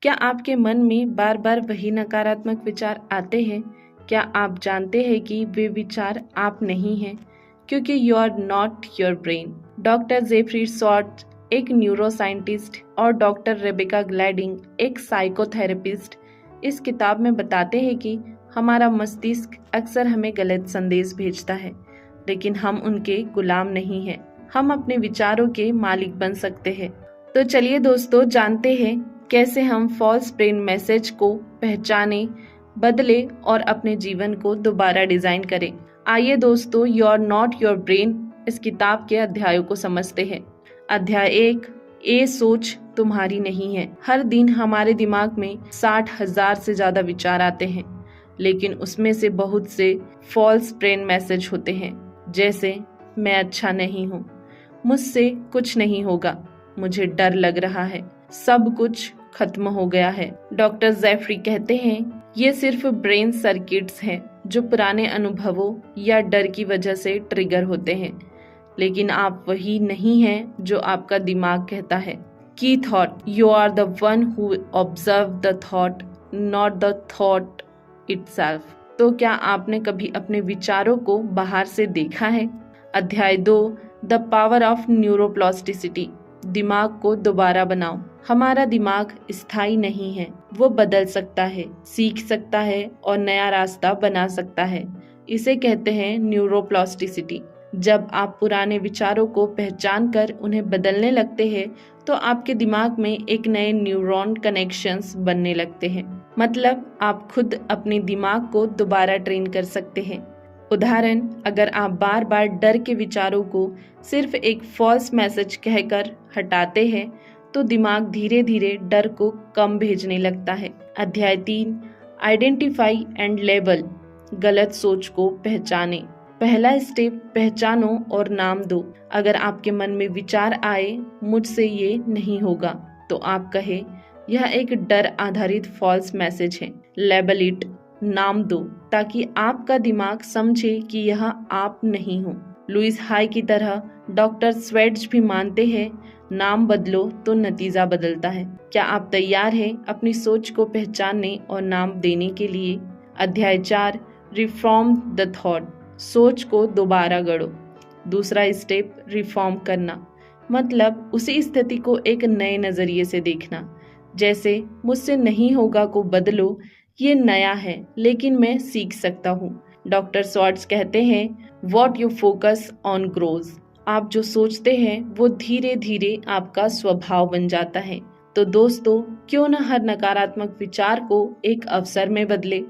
क्या आपके मन में बार बार वही नकारात्मक विचार आते हैं? क्या आप जानते हैं कि वे विचार आप नहीं हैं, क्योंकि you are not your brain. Doctor Jeffrey Schwartz एक न्यूरोसाइंटिस्ट और डॉक्टर रेबेका ग्लैडिंग एक साइकोथेरेपिस्ट इस किताब में बताते हैं कि हमारा मस्तिष्क अक्सर हमें गलत संदेश भेजता है, लेकिन हम उनके गुलाम नहीं हैं। हम अपने विचारों के मालिक बन सकते हैं। तो चलिए दोस्तों, जानते हैं कैसे हम फॉल्स ब्रेन मैसेज को पहचाने, बदले और अपने जीवन को दोबारा डिजाइन करें। आइए दोस्तों, you are not your brain इस किताब के अध्यायों को समझते हैं। अध्याय 1, ये सोच तुम्हारी नहीं है। हर दिन हमारे दिमाग में 60,000 से ज्यादा विचार आते हैं, लेकिन उसमें से बहुत से फॉल्स ब्रेन मैसेज होते हैं, जैसे मैं अच्छा नहीं हूँ, मुझसे कुछ नहीं होगा, मुझे डर लग रहा है, सब कुछ खत्म हो गया है। डॉक्टर जेफरी कहते हैं ये सिर्फ ब्रेन सर्किट्स हैं जो पुराने अनुभवों या डर की वजह से ट्रिगर होते हैं, लेकिन आप वही नहीं हैं जो आपका दिमाग कहता है। की thought, you are the one who observe the thought, not the thought itself. तो क्या आपने कभी अपने विचारों को बाहर से देखा है? अध्याय 2, द पावर ऑफ न्यूरोप्लास्टिसिटी। दिमाग को दोबारा बनाओ। हमारा दिमाग स्थायी नहीं है, वो बदल सकता है, सीख सकता है और नया रास्ता बना सकता है। इसे कहते हैं न्यूरोप्लास्टिसिटी। जब आप पुराने विचारों को पहचान कर उन्हें बदलने लगते हैं, तो आपके दिमाग में एक नए न्यूरॉन कनेक्शंस बनने लगते हैं। मतलब आप खुद अपने दिमाग को दोबारा ट्रेन कर सकते हैं। उदाहरण, अगर आप बार बार डर के विचारों को सिर्फ एक फॉल्स मैसेज कहकर हटाते हैं, तो दिमाग धीरे धीरे डर को कम भेजने लगता है। अध्याय 3, आइडेंटिफाई एंड लेबल। गलत सोच को पहचाने। पहला स्टेप, पहचानो और नाम दो। अगर आपके मन में विचार आए मुझसे ये नहीं होगा, तो आप कहे यह एक डर आधारित फॉल्स मैसेज है। लेबल इट, नाम दो, ताकि आपका दिमाग समझे कि यह आप नहीं हो। लुइस हाई की तरह डॉक्टर स्वेड्ज भी मानते हैं, नाम बदलो तो नतीजा बदलता है। क्या आप तैयार हैं अपनी सोच को पहचानने और नाम देने के लिए? अध्याय 4, रिफॉर्म द थॉट। सोच को दोबारा गढ़ो। दूसरा स्टेप, रिफॉर्म करना, मतलब उसी स्थिति को एक नए नजरिए से देखना। जैसे मुझसे नहीं होगा को बदलो, ये नया है लेकिन मैं सीख सकता हूँ। डॉक्टर स्वॉर्ट्ज कहते हैं what you focus on grows. आप जो सोचते हैं वो धीरे धीरे आपका स्वभाव बन जाता है। तो दोस्तों, क्यों न हर नकारात्मक विचार को एक अवसर में बदले।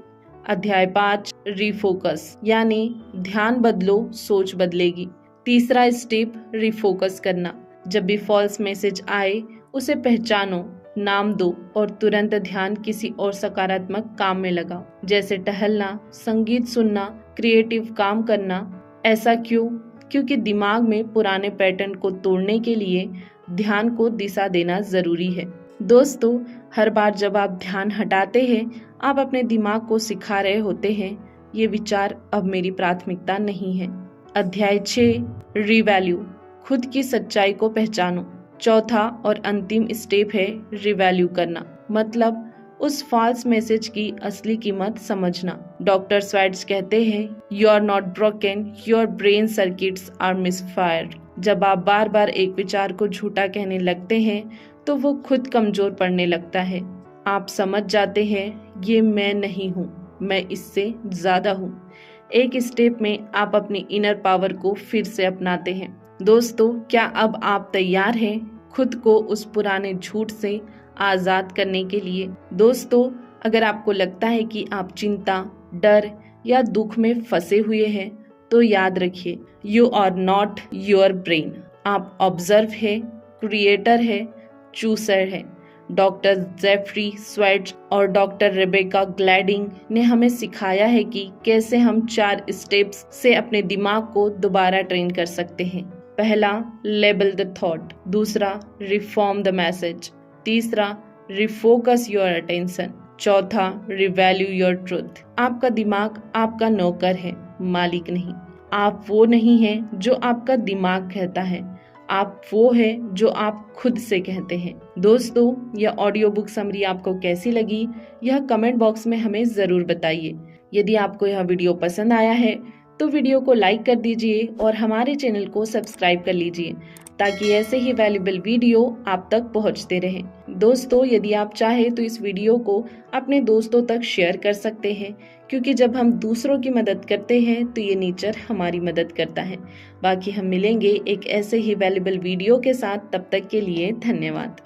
अध्याय 5, रिफोकस, यानी ध्यान बदलो, सोच बदलेगी। तीसरा स्टेप, रिफोकस करना। जब भी फॉल्स मैसेज आए उसे पहचानो, नाम दो और तुरंत ध्यान किसी और सकारात्मक काम में लगाओ, जैसे टहलना, संगीत सुनना, क्रिएटिव काम करना। ऐसा क्यों? क्योंकि दिमाग में पुराने पैटर्न को तोड़ने के लिए ध्यान को दिशा देना जरूरी है। दोस्तों, हर बार जब आप ध्यान हटाते हैं, आप अपने दिमाग को सिखा रहे होते हैं ये विचार अब मेरी प्राथमिकता नहीं है। अध्याय 6, रिवैल्यू। खुद की सच्चाई को पहचानो। चौथा और अंतिम स्टेप है रिवैल्यू करना, मतलब उस फॉल्स मैसेज की असली कीमत समझना। डॉक्टर स्वेड्स कहते हैं you are not broken, your brain circuits are misfired. जब आप बार बार एक विचार को झूठा कहने लगते हैं तो वो खुद कमजोर पड़ने लगता है। आप समझ जाते हैं ये मैं नहीं हूँ, मैं इससे ज्यादा हूँ। एक स्टेप में आप अपनी इनर पावर को फिर से अपनाते हैं। दोस्तों, क्या अब आप तैयार हैं खुद को उस पुराने झूठ से आजाद करने के लिए? दोस्तों, अगर आपको लगता है कि आप चिंता, डर या दुख में फंसे हुए हैं, तो याद रखिए you are not your brain. आप ऑब्जर्व है, क्रिएटर है, चूसर है। डॉक्टर जेफरी स्वेड्ज और डॉक्टर रेबेका ग्लैडिंग ने हमें सिखाया है कि कैसे हम 4 स्टेप्स से अपने दिमाग को दोबारा ट्रेन कर सकते हैं। पहला, लेबल द थॉट। दूसरा, रिफॉर्म द मैसेज। तीसरा, रिफोकस योर अटेंशन। चौथा, रिवैल्यू योर ट्रूथ। आपका दिमाग आपका नौकर है, मालिक नहीं। आप वो नहीं हैं जो आपका दिमाग कहता है, आप वो है जो आप खुद से कहते हैं। दोस्तों, यह ऑडियो बुक समरी आपको कैसी लगी, यह कमेंट बॉक्स में हमें ज़रूर बताइए। यदि आपको यह वीडियो पसंद आया है तो वीडियो को लाइक कर दीजिए और हमारे चैनल को सब्सक्राइब कर लीजिए ताकि ऐसे ही वैल्यूएबल वीडियो आप तक पहुंचते रहें। दोस्तों, यदि आप चाहें तो इस वीडियो को अपने दोस्तों तक शेयर कर सकते हैं, क्योंकि जब हम दूसरों की मदद करते हैं तो ये नेचर हमारी मदद करता है। बाकी हम मिलेंगे एक ऐसे ही वैल्यूएबल वीडियो के साथ। तब तक के लिए धन्यवाद।